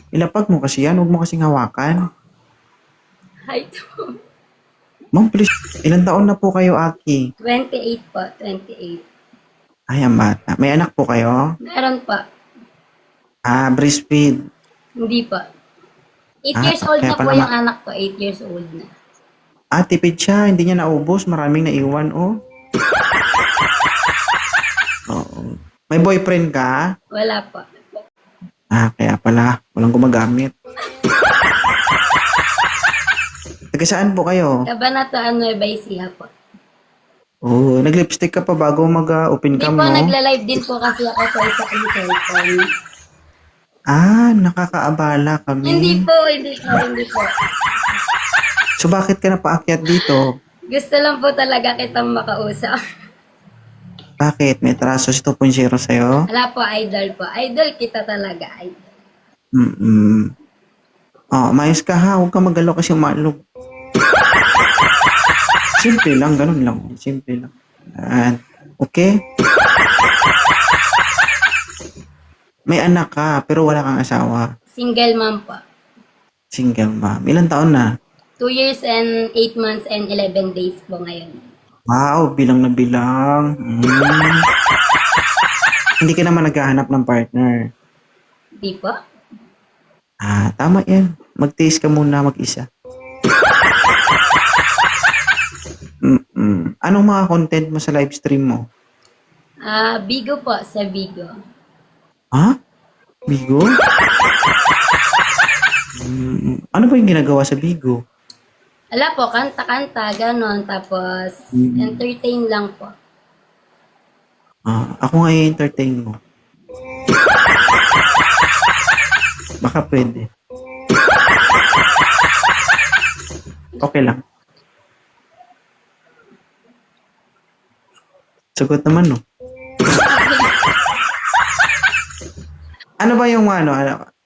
Ilapag mo kasi yan. Huwag mo kasing hawakan. Height po. Ma'am, please. Ilan taon na po kayo, Aki? 28 po, 28. Ay, ang bata. May anak po kayo? Meron po. Breastfeed. Hindi po. 8 Ah, years old kaya na po pala yung anak ko. 8 years old na. Tipid siya. Hindi niya naubos. Maraming naiwan, oh. Oo. May boyfriend ka? Wala po. Kaya pala. Walang gumagamit. Taga saan po kayo? Kabanatuan Nueva Ecija po. Oh, nag-lipstick ka pa bago mag-open Hindi cam, po, no? nagla-live din po kasi ako sa isa kong cellphone. Nakakaabala Hindi kami. po, hindi po. So, bakit ka napaakyat dito? Gusto lang po talaga kitang makausap. Bakit? May traso si 2.0 sa'yo? Wala po, idol po. Idol kita talaga, idol. Mm-mm. Mayos ka ha. Huwag ka magalaw kasi umalog. Simple lang, ganun lang. Simple lang. Okay? May anak ka, pero wala kang asawa. Single mom po. Single mom. Ilan taon na? 2 years and 8 months and 11 days po ngayon. Wow, bilang na bilang. Hindi ka naman naghahanap ng partner. Di po? Tama yan. Mag-taste ka muna mag-isa. Anong mga content mo sa live stream mo? Bigo po, sa Bigo. Bigo? Ano ba yung ginagawa sa Bigo? Wala po, kanta-kanta, ganon. Tapos, entertain lang po. Ako nga i-entertain mo. Baka pwede. Okay lang. Sagot naman, no? Ano ba yung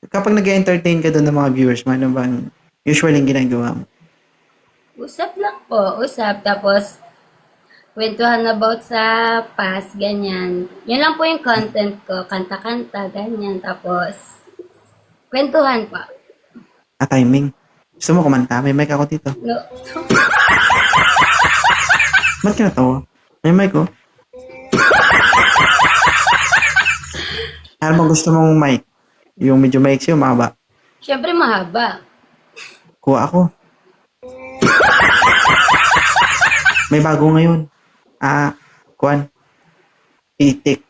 kapag nag-entertain ka doon ng mga viewers mo, ano ba usually yung ginagawa mo? Usap lang po, usap. Tapos, kwentuhan about sa past, ganyan. Yan lang po yung content ko. Kanta-kanta, ganyan. Tapos, kwentuhan pa. Timing. Gusto mo kumanta? May mic ako dito. No. Ba't ka natawa? May mic ko. Ano bang gusto mong mic? Yung medyo maiksi o mahaba? Siyempre, mahaba. Kuha ako. May bago ngayon. Kuan. Itik.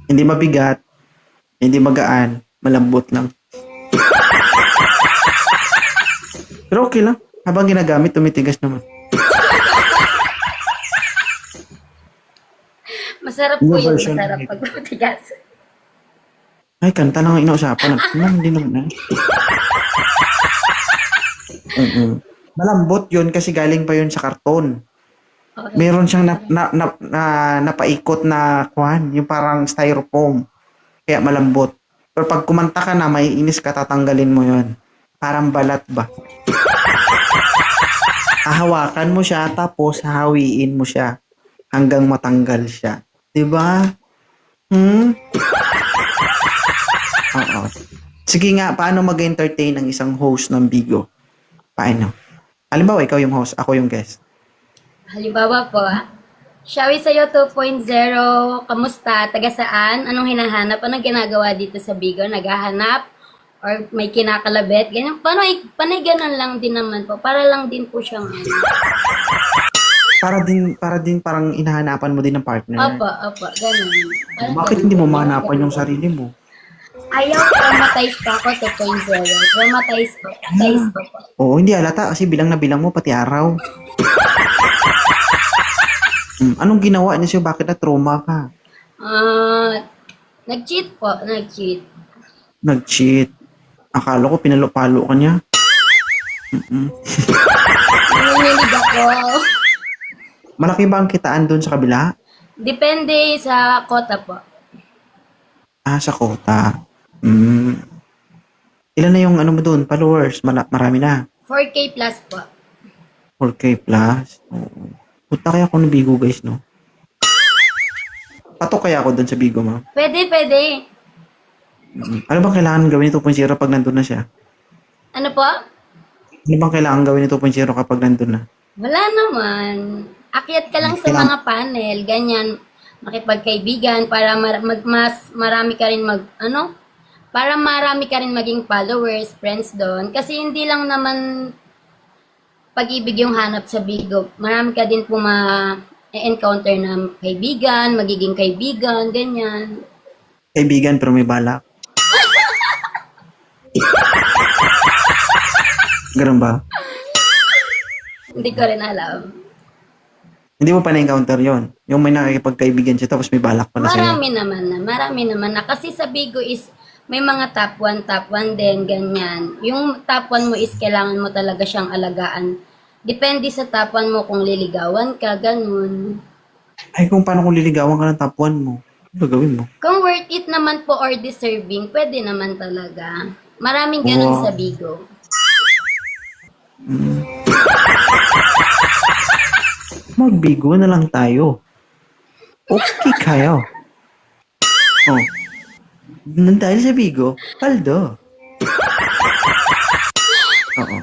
Hindi mabigat. Hindi magaan. Malambot lang. Pero okay lang. Habang ginagamit, tumitigas naman. Masarap po Yung yun. version Masarap ng- pag matigas. Ay, kanta lang ang inausapan. Hindi naman Malambot yun kasi galing pa yun sa karton. Okay. Meron siyang napaikot na kuhan, yung parang styrofoam. Kaya malambot. Pero pag kumanta ka na, may inis ka, tatanggalin mo yun. Parang balat ba? Hahawakan mo siya, tapos hahawiin mo siya hanggang matanggal siya. Diba? Oo. Sige nga, paano mag-entertain ang isang host ng Bigo? Paano? Halimbawa, ikaw yung host, ako yung guest. Halimbawa po, Shawi sa'yo 2.0, kamusta? Taga saan? Anong hinahanap? Anong ginagawa dito sa Bigo? Naghahanap? Or may kinakalabit? Ganyan. Panay ganun lang din naman po. Para lang din po siyang Para din parang inahanapan mo din ng partner. Opo, ganun. Parang Bakit ganun hindi mo po. mahanapan yung sarili mo? Ayaw, traumatize pa ako 2.0. Traumatize po. Traumatize po. Oo, hindi halata kasi bilang na bilang mo pati araw. Anong ginawa niya sa'yo? Bakit na-trauma ka? Nag-cheat po. Nag-cheat. Nag-cheat. Akala ko pinalo-palo ka niya. Nanginginig ako. Malaki ba ang kitaan doon sa kabila? Depende sa kota po. Sa kota. Ilan na yung mo doon? Followers? Marami na. 4K plus po. 4K plus. Oo. Puta kaya ako nabigo guys, no? Patok kaya ako doon sa Bigo, ma'am? Pwede, pwede. Ano bang kailangan gawin ni 2.0 pag nandun na siya? Ano po? Ano bang kailangan gawin ni 2.0 kapag nandun na? Wala naman. Akyat ka lang sa Kailangan- mga panel, ganyan. Makipagkaibigan para mas marami ka rin para marami ka rin maging followers, friends doon. Kasi hindi lang naman pag-ibig yung hanap sa Bigo. Marami ka din po encounter na kaibigan, magiging kaibigan, ganyan. Kaibigan pero may balak. Ganun ba? Hindi ko rin alam. Hindi mo pa na-encounter yon. Yung may nakikipagkaibigan siya tapos may balak pala sa'yo. Marami naman na. Kasi sa Bigo is may mga top 1 din, ganyan. Yung top 1 mo is kailangan mo talaga siyang alagaan. Depende sa top 1 mo kung liligawan ka, ganun. Ay, kung paano kung liligawan ka ng top 1 mo, ano gagawin mo? Kung worth it naman po or deserving, pwede naman talaga. Maraming ganun Wow. sa Bigo. Magbigo na lang tayo. Okay kayo. Oh. Dahil sa Bigo, paldo. Oo.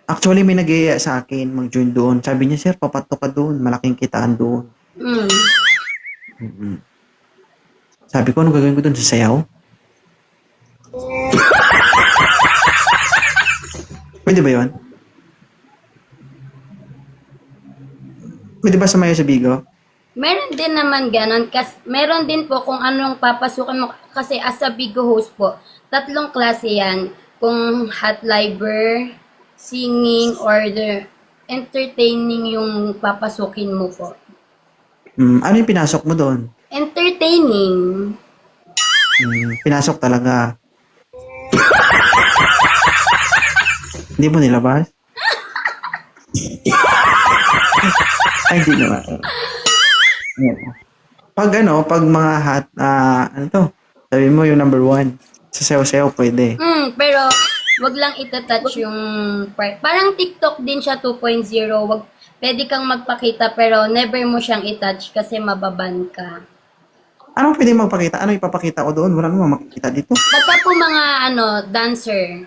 Actually, may nag-iaya sa akin mag-join doon. Sabi niya, sir, papatok ka doon. Malaking kitaan doon. Mm. Mm-mm. Sabi ko, ano gagawin ko doon? Sasayaw? Pwede ba yun? Pwede ba sumayaw sa Bigo? Meron din naman ganun. Meron din po kung anong papasukin mo. Kasi as a Bigo host po, 3 klase yan. Kung hot liver, singing, or the entertaining yung papasukin mo po. Ano yung pinasok mo doon? Entertaining. Pinasok talaga. Hindi mo nilabas? Ay, hindi naman. Pag mga hot, ano to? Sabi mo yung number 1. Sa sayaw-sayaw pwede. Pero wag lang itatouch yung part. Parang TikTok din siya 2.0. Pwede kang magpakita pero never mo siyang itouch kasi mababan ka. Anong pwede magpakita? Ano ipapakita ko doon? Wala namang makikita dito. Pagka po mga dancer,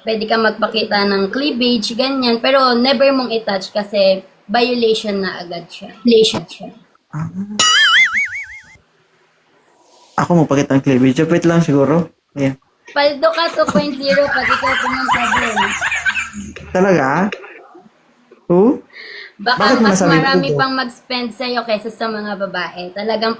pwede kang magpakita ng cleavage, ganyan. Pero never mong itouch kasi violation na agad siya. Violation siya. Ako magpakita ng cleavage. Wait lang siguro. Ayan. Paldo ka 2.0 pag ikaw pumunta doon. Talaga? Oh? Baka Bakit mo mas nasabi marami ko? pang mag-spend sa'yo kaysa sa mga babae. Talagang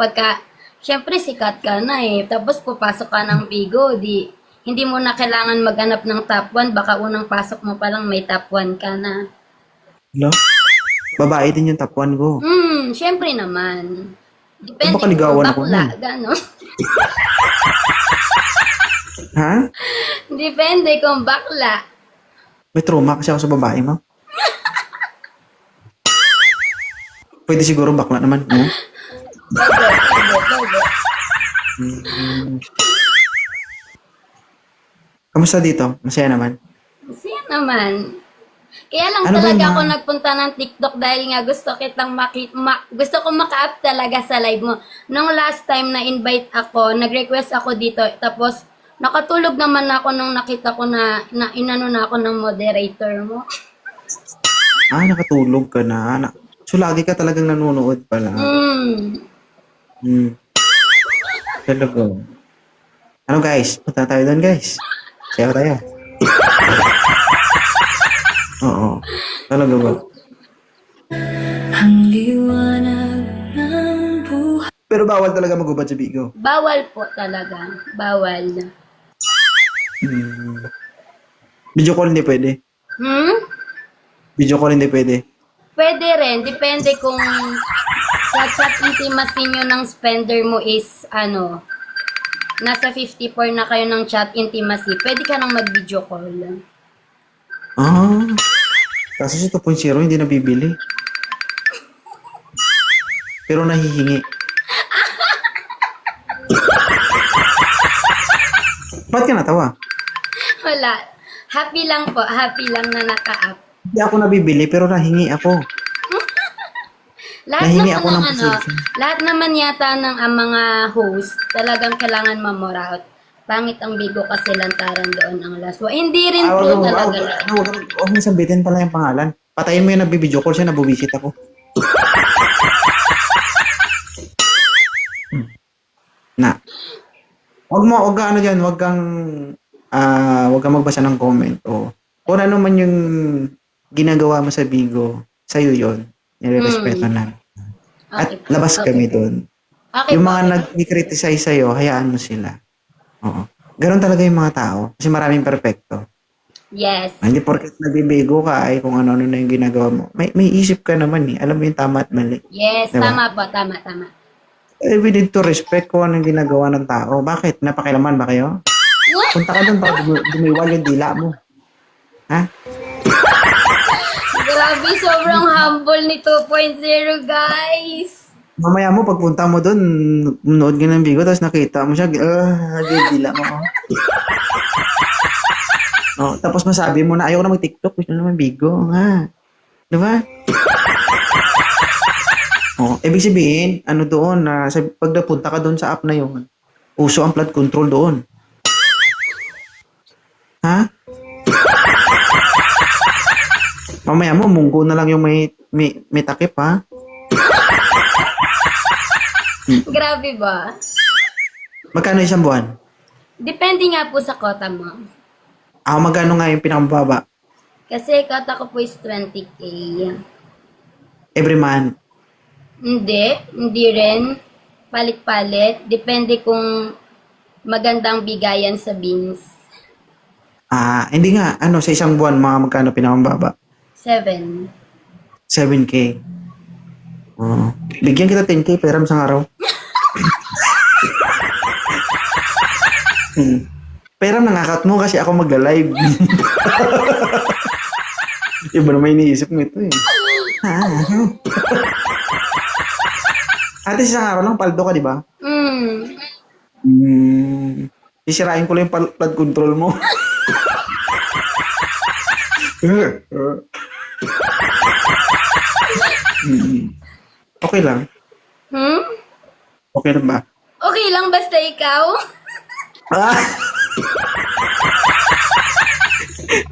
syempre sikat ka na eh. Tapos pupasok ka ng Bigo, hindi mo na kailangan maghanap ng top 1. Baka unang pasok mo pa lang may top 1 ka na. Hello? Babae din yung top 1 ko. Syempre naman. Depende Baka ligawan ako bakla, nun. gano'n. Ha? Depende kung bakla. May trauma kasi ako sa babae mo. Pwede siguro bakla naman. No? Pwede. Kamusta dito? Masaya naman. Masaya naman. Kaya lang Ano ba talaga yung ako nagpunta ng TikTok dahil nga gusto kitang gusto ko maka-up talaga sa live mo. Nung last time na invite ako, nag-request ako dito, tapos nakatulog naman ako nung nakita ko na inano na ako ng moderator mo. Nakatulog ka na. So, lagi ka talagang nanonood pala. Talaga. Ano guys? Punta tayo doon guys. Sayaw tayo. Oo. Talaga ba? Ang liwanag ng buhay. Pero bawal talaga magubad sa Bigo. Bawal po talaga. Bawal. Video call hindi pwede. Video call hindi pwede. Pwede rin. Depende kung sa chat intimacy nyo ng spender mo is nasa 54 na kayo ng chat intimacy. Pwede ka nang mag-video call. Kasi si 2.0 hindi nabibili. Pero nahihingi. Ba't ka natawa? Wala. Happy lang po. Happy lang na naka-up. Hindi ako nabibili pero nahingi ako. Nahingi ako ng pasensya. lahat naman yata ng ang mga host talagang kailangan mamuraot. Pangit ang bigo kasi lantaran doon ang laswa. Hindi rin po talaga. Huwag mo sabihin pala yung pangalan. Patayin mo yung nagbibideo call siya, nabubisit ako. Na. Huwag ka ano dyan, huwag kang magbasa ng comment. O kung ano man yung ginagawa mo sa Bigo, sa'yo yun. Nire-respeto na. At Okay. labas kami doon. Okay Yung po, mga okay po. nag-criticize sa'yo, hayaan mo sila. Oo. Ganon talaga yung mga tao. Kasi maraming perfecto. Yes. Hindi porket nagbibigo ka ay kung ano-ano na yung ginagawa mo. May isip ka naman eh. Alam mo yung tama at mali. Yes, Diba? tama po, tama. We need to respect kung anong ginagawa ng tao. Bakit? Napakilaman ba kayo? Punta ka doon para dumiwal yung dila mo. Ha? Grabe, sobrang humble ni 2.0, guys. Mamaya mo, pagpunta mo doon, nood ka ng bigo, tapos nakita mo siya, dila mo. Oh, tapos masabi mo na, ayaw ko na mag-TikTok, gusto naman bigo, ha? Diba? Oh, ibig sabihin, ano doon, pag napunta ka doon sa app na yun, uso ang flood control doon. Ha? Mamaya mo, munggo na lang yung may takip, ha? Grabe ba? Magkano isang buwan? Depende nga po sa kota mo. Magkano nga yung pinakamababa? Kasi kota ko po is 20K. Every month. Hindi rin. Palit-palit. Depende kung magandang bigayan sa beans. Hindi nga. Sa isang buwan, mga magkano pinakamababa? 7. 7K. Oh. Bigyan kita 10K, pera sa araw. Pera nangakat mo kasi ako magla-live. Iba naman iniisip mo ito eh. Ate, isang araw lang, paldo ka, di ba? Sisirain ko lang yung flood control mo. Okay lang. Okay lang ba? Okay lang basta ikaw.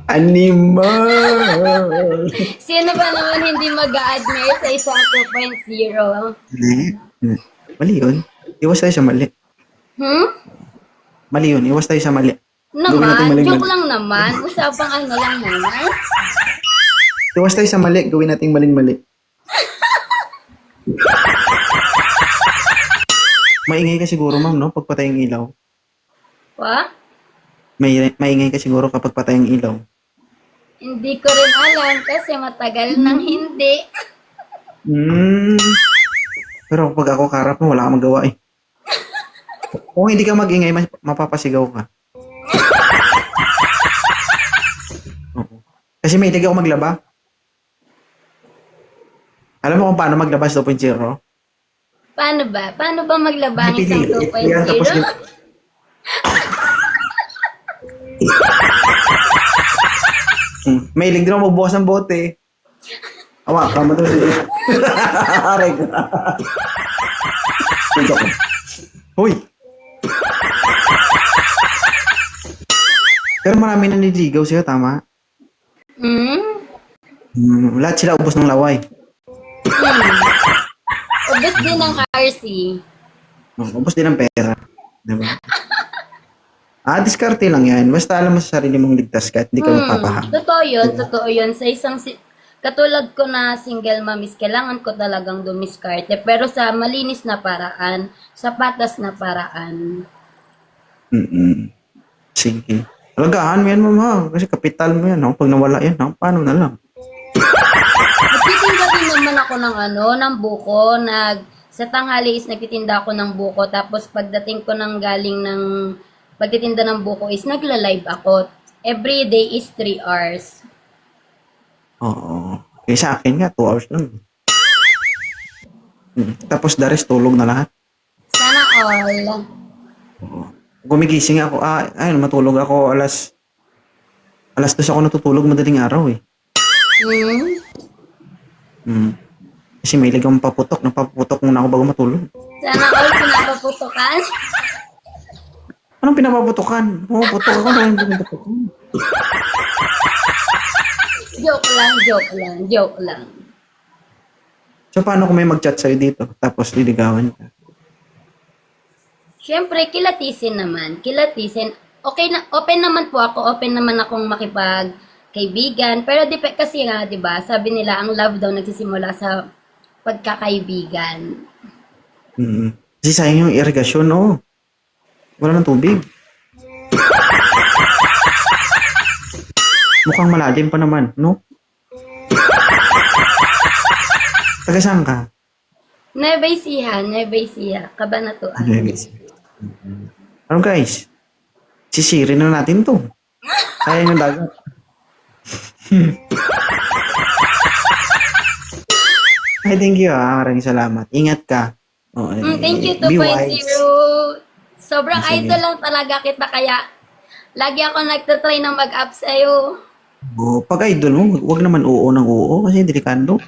Animal! Sino ba naman hindi mag-a-admire sa isang 2.0? Mali yun. Iwas tayo sa mali. Mali yun. Iwas tayo sa mali. Gawin natin Naman, maling-mali. joke lang naman. Usapang ano lang naman. Iwas tayo sa mali. Gawin natin maling-mali. Maingay ka siguro, ma'am, no? Pag patay ang ilaw. Wa? Maingay ka siguro kapag patay ang ilaw. Hindi ko rin alam kasi matagal nang hindi. Pero pag ako karap mo, wala kang magawa eh. Kung hindi ka mag-ingay, mapapasigaw ka. Oo. Kasi may ako maglaba. Alam mo kung paano maglaba sa 2.0? Paano ba? Paano ba maglaba ang isang Yan, tapos 2.0? May link din ako magbukas ng bote. Awa, tama to siya. Aray ka. Hoy! Pero marami naniligaw sa'yo, tama? Lahat sila ubos ng laway. Ubus din ng RC. Ubos din ng pera. Diba? Diskarte lang yan. Basta alam mo sa sarili mong ligtas ka at hindi ka magpapahang. Totoo yun. Sa isang, katulad ko na single mom is kailangan ko talagang dumiskarte. Pero sa malinis na paraan, sa patas na paraan. Sige. Alagaan mo yan, mama. Kasi kapital mo yan. Pag nawala yan, paano na lang? Nagtitinda din naman ako ng buko. Sa tanghali is nagtitinda ako ng buko. Tapos pagdating ko ng galing ng pagtitinda ng buko is nagla-live ako. Every day is 3 hours. Oo. Sa akin nga, 2 hours lang. Tapos the rest, tulog na lahat. Sana all. Gumigising ako, matulog ako alas 2 ako natutulog madaling araw eh. Kasi may kang paputok. Napaputok muna ako bago matulog. Sana all pinapaputukan. Anong pinapaputokan? Puputok ako. Anong pinapaputokan? Joke lang. So, paano kung may mag-chat sa'yo dito? Tapos liligawan ka? Siyempre, kilatisin naman. Kilatisin. Okay na, open naman po ako. Open naman akong makipagkaibigan. Pero kasi nga, di ba, sabi nila, ang love daw nagsisimula sa pagkakaibigan. Kasi sayang yung irigasyon, no? Wala ng tubig. Mukhang malalim pa naman, no? Taga saan ka? Nueva Ecija, Cabanatuan. Ano guys? Sisirin na natin to. Kaya yung dagat. Ay, thank you Maraming salamat. Ingat ka. Oh, Thank you, be 2.0. wise. Sobrang Sige. idol lang talaga kita, kaya lagi ako nagtatry ng mag-up sa'yo. Oh, pag idol mo, wag naman oo ng oo kasi delikado.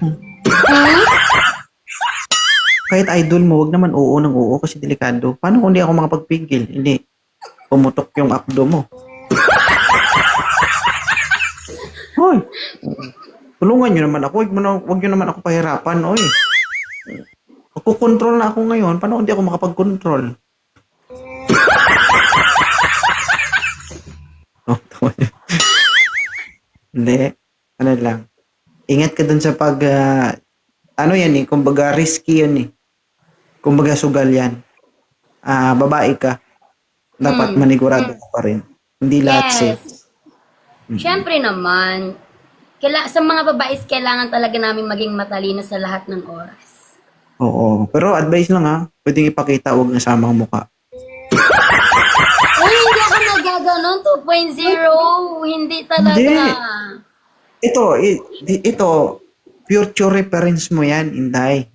Kahit idol mo, wag naman oo ng oo kasi delikado. Paano kung di ako makapagpigil? Hindi. Pumutok yung akdo mo. Hoy! Tulungan nyo naman ako. Wag nyo naman ako pahirapan. Oy. Magkukontrol na ako ngayon. Paano kung di ako makapag-control? Oh, tawa niya. Hindi. Ano lang. Ingat ka dun sa ano yan eh. Kumbaga risky yan eh. Kumbaga sugal yan. Babae ka. Dapat manigurado ka pa rin. Hindi lahat safe. Siyempre naman, sa mga babaes, kailangan talaga namin maging matalino sa lahat ng oras. Oo. Pero advice lang ha. Pwedeng ipakita, huwag nasama ang muka. Uy, hindi ako nagaganon, 2.0. Hindi talaga. Hindi. Ito, future reference mo yan, Inday.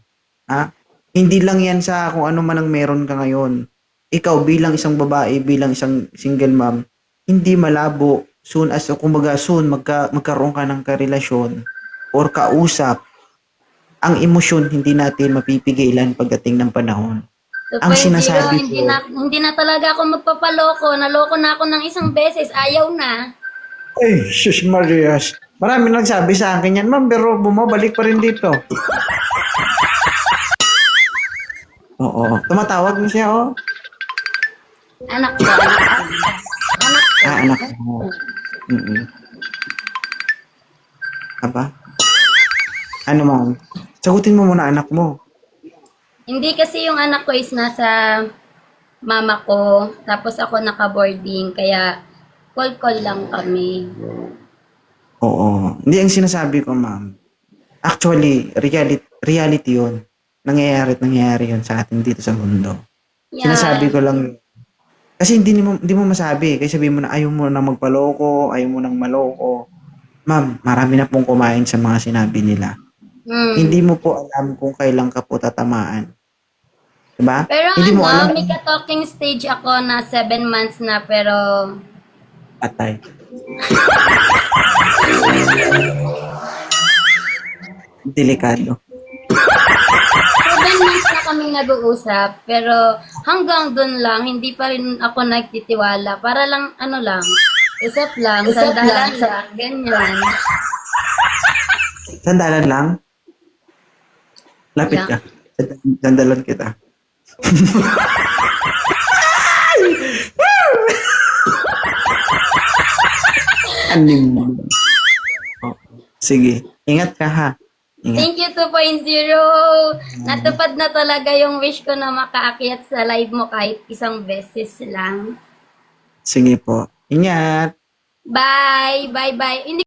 Ha? Hindi lang yan sa kung ano man ang meron ka ngayon. Ikaw bilang isang babae, bilang isang single mom, hindi malabo soon magkaroon ka ng karelasyon or kausap, ang emosyon hindi natin mapipigilan pagdating ng panahon. 2.0, Ang sinasabi ko, hindi na talaga ako magpapaloko. Naloko na ako ng isang beses. Ayaw na. ay, sus Marias. Marami nagsabi sa akin yan, ma'am, pero bumabalik pa rin dito. Oo. Tumatawag na siya, oh. Anak ko. Anak mo. Aba? Ano, ma'am? Sagutin mo muna anak mo. Hindi kasi yung anak ko is nasa mama ko. Tapos ako naka-boarding. Kaya call lang kami. Oo. Hindi ang sinasabi ko, ma'am. Actually, reality yun. Nangyayari yun sa atin dito sa mundo. Yeah. Sinasabi ko lang, kasi hindi mo masabi. Kasi sabihin mo na ayaw mo na magpaloko, ayaw mo nang maloko. Ma'am, marami na pong kumain sa mga sinabi nila. Hindi mo po alam kung kailan ka po tatamaan. Diba? Pero hindi mo alam. may ka-talking stage ako na 7 months na, pero Patay. Delikado. 7 months na kaming nag-uusap, pero hanggang dun lang, hindi pa rin ako nagtitiwala. Para lang, usap lang, sandalan lang, ganyan. Sandalan lang? Lapit ka. Sandalan kita. Anim. Oh, sige. Ingat ka ha. Ingat. Thank you, 2.0. Natupad na talaga yung wish ko na makaakyat sa live mo kahit isang beses lang. Sige po. Ingat. Bye! Bye! Hindi